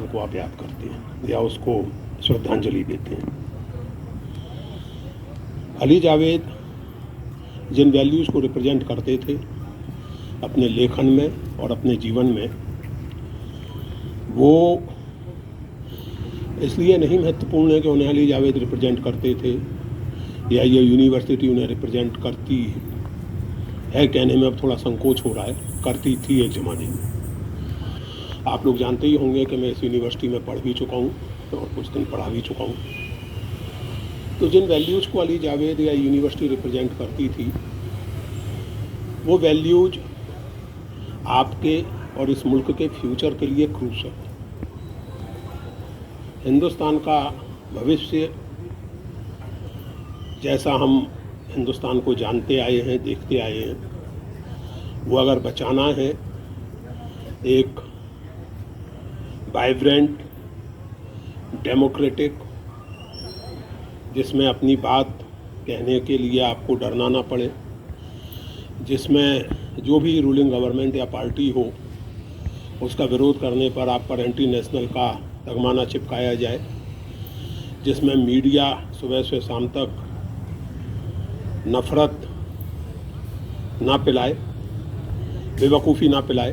हिंदुस्तान को आप याद करते हैं या उसको श्रद्धांजलि देते हैं। अली जावेद जिन वैल्यूज़ को रिप्रेजेंट करते थे अपने लेखन में और अपने जीवन में, वो इसलिए नहीं महत्वपूर्ण है कि उन्हें अली जावेद रिप्रेजेंट करते थे या ये यूनिवर्सिटी उन्हें रिप्रेजेंट करती है, कहने में अब थोड़ा संकोच हो रहा है, करती थी एक ज़माने में। आप लोग जानते ही होंगे कि मैं इस यूनिवर्सिटी में पढ़ भी चुका हूँ और कुछ दिन पढ़ा भी चुका हूँ। तो जिन वैल्यूज़ को अली जावेद या यूनिवर्सिटी रिप्रेजेंट करती थी, वो वैल्यूज आपके और इस मुल्क के फ्यूचर के लिए क्रूशल है। हिंदुस्तान का भविष्य जैसा हम हिंदुस्तान को जानते आए हैं, देखते आए हैं, वो अगर बचाना है एक वाइब्रेंट, डेमोक्रेटिक, जिसमें अपनी बात कहने के लिए आपको डरना ना पड़े, जिसमें जो भी रूलिंग गवर्नमेंट या पार्टी हो उसका विरोध करने पर आप पर एंटी नेशनल का तगमा ना चिपकाया जाए, जिसमें मीडिया सुबह से शाम तक नफ़रत ना पिलाए, बेवकूफ़ी ना पिलाए,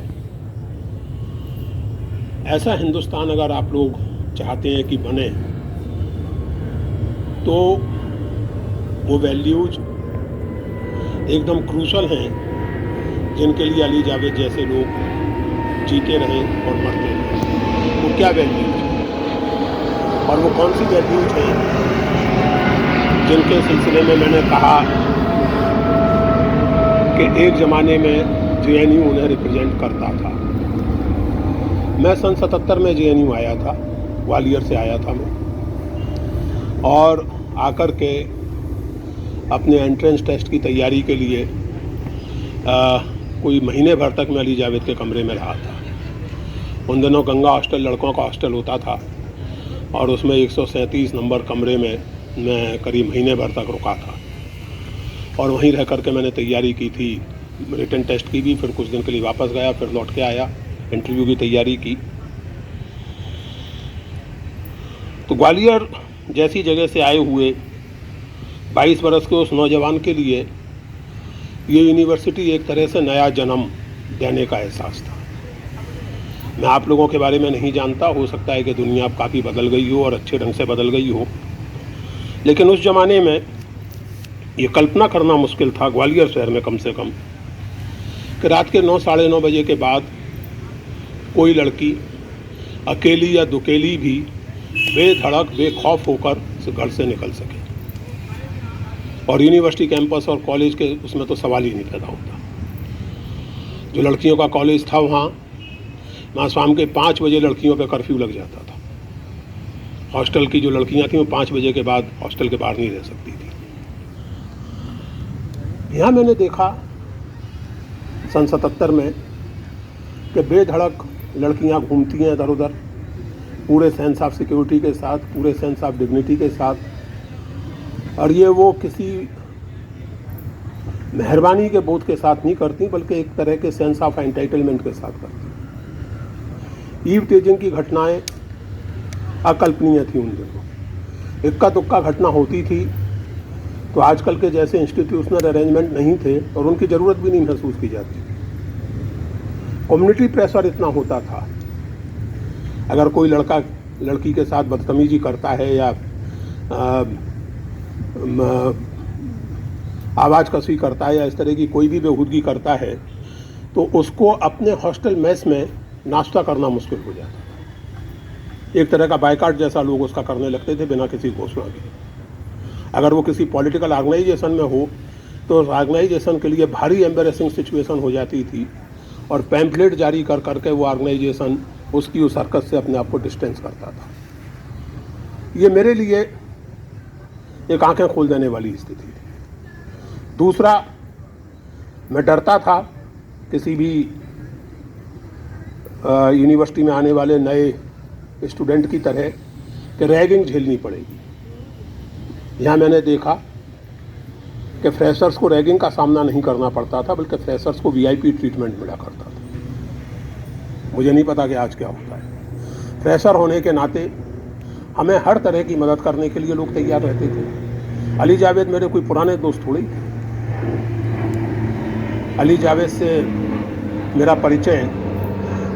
ऐसा हिंदुस्तान अगर आप लोग चाहते हैं कि बने, तो वो वैल्यूज एकदम क्रूशल हैं जिनके लिए अली जावेद जैसे लोग जीते रहे और मरते रहे। वो क्या वैल्यूज हैं और वो कौन सी वैल्यूज हैं जिनके सिलसिले में मैंने कहा कि एक ज़माने में JNU उन्हें रिप्रेजेंट करता था। मैं सन 77 में JNU आया था, ग्वालियर से आया था मैं, और आकर के अपने एंट्रेंस टेस्ट की तैयारी के लिए कोई महीने भर तक मैं अली जावेद के कमरे में रहा था। उन दिनों गंगा हॉस्टल लड़कों का हॉस्टल होता था और उसमें 137 नंबर कमरे में मैं करीब महीने भर तक रुका था और वहीं रह कर के मैंने तैयारी की थी, रिटन टेस्ट की भी, फिर कुछ दिन के लिए वापस गया, फिर लौट के आया, इंटरव्यू की तैयारी की। तो ग्वालियर जैसी जगह से आए हुए 22 बरस के उस नौजवान के लिए ये यूनिवर्सिटी एक तरह से नया जन्म देने का एहसास था। मैं आप लोगों के बारे में नहीं जानता, हो सकता है कि दुनिया अब काफ़ी बदल गई हो और अच्छे ढंग से बदल गई हो, लेकिन उस ज़माने में ये कल्पना करना मुश्किल था, ग्वालियर शहर में कम से कम, कि रात के 9 साढ़े 9 बजे के बाद कोई लड़की अकेली या दुकेली भी बेधड़क बेखौफ होकर घर से निकल सके। और यूनिवर्सिटी कैंपस और कॉलेज के उसमें तो सवाल ही नहीं पैदा होता। जो लड़कियों का कॉलेज था वहाँ शाम के 5 बजे लड़कियों पे कर्फ्यू लग जाता था। हॉस्टल की जो लड़कियाँ थीं वो 5 बजे के बाद हॉस्टल के बाहर नहीं रह सकती थी। यहाँ मैंने देखा सन 77 में कि बेधड़क लड़कियाँ घूमती हैं इधर उधर, पूरे सेंस ऑफ सिक्योरिटी के साथ, पूरे सेंस ऑफ डिग्निटी के साथ, और ये वो किसी मेहरबानी के बोध के साथ नहीं करती, बल्कि एक तरह के सेंस ऑफ एंटाइटलमेंट के साथ करती। ईव टेजिंग की घटनाएं अकल्पनीय थी उन दिनों। इक्का दुक्का घटना होती थी तो आजकल के जैसे इंस्टीट्यूशनल अरेंजमेंट नहीं थे और उनकी ज़रूरत भी नहीं महसूस की जाती थी। कम्युनिटी प्रेशर इतना होता था, अगर कोई लड़का लड़की के साथ बदतमीजी करता है या आवाज़ कसी करता है या इस तरह की कोई भी बेहूदगी करता है, तो उसको अपने हॉस्टल मेस में नाश्ता करना मुश्किल हो जाता था। एक तरह का बायकाट जैसा लोग उसका करने लगते थे बिना किसी घोषणा के। अगर वो किसी पॉलिटिकल ऑर्गेनाइजेशन में हो तो उस ऑर्गेनाइजेशन के लिए भारी एम्बेरेसिंग सिचुएशन हो जाती थी और पैम्फलेट जारी कर करके वो ऑर्गेनाइजेशन उसकी उस हरकत से अपने आप को डिस्टेंस करता था। ये मेरे लिए एक आंखें खोल देने वाली स्थिति थी। दूसरा, मैं डरता था किसी भी यूनिवर्सिटी में आने वाले नए स्टूडेंट की तरह कि रैगिंग झेलनी पड़ेगी। यहाँ मैंने देखा कि फ्रेशर्स को रैगिंग का सामना नहीं करना पड़ता था, बल्कि फ्रेशर्स को VIP ट्रीटमेंट मिला करता था। मुझे नहीं पता कि आज क्या होता है। फ्रेशर होने के नाते हमें हर तरह की मदद करने के लिए लोग तैयार रहते थे। अली जावेद मेरे कोई पुराने दोस्त थोड़े थे। अली जावेद से मेरा परिचय,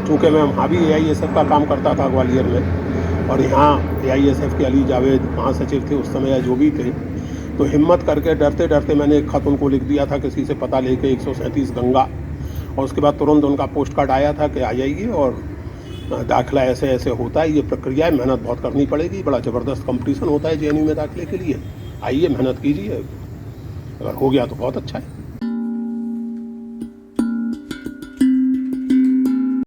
चूँकि मैं वहाँ भी AISF का काम करता था ग्वालियर में, और यहाँ AISF के अली जावेद महासचिव थे उस समय या जो भी थे, तो हिम्मत करके डरते डरते मैंने एक खत उनको लिख दिया था किसी से पता लेके 137 गंगा, और उसके बाद तुरंत उनका पोस्ट कार्ड आया था कि आ जाइए और दाखिला ऐसे ऐसे होता है, ये प्रक्रिया है, मेहनत बहुत करनी पड़ेगी, बड़ा ज़बरदस्त कंपटीशन होता है JNU में दाखिले के लिए, आइए मेहनत कीजिए, अगर हो गया तो बहुत अच्छा है।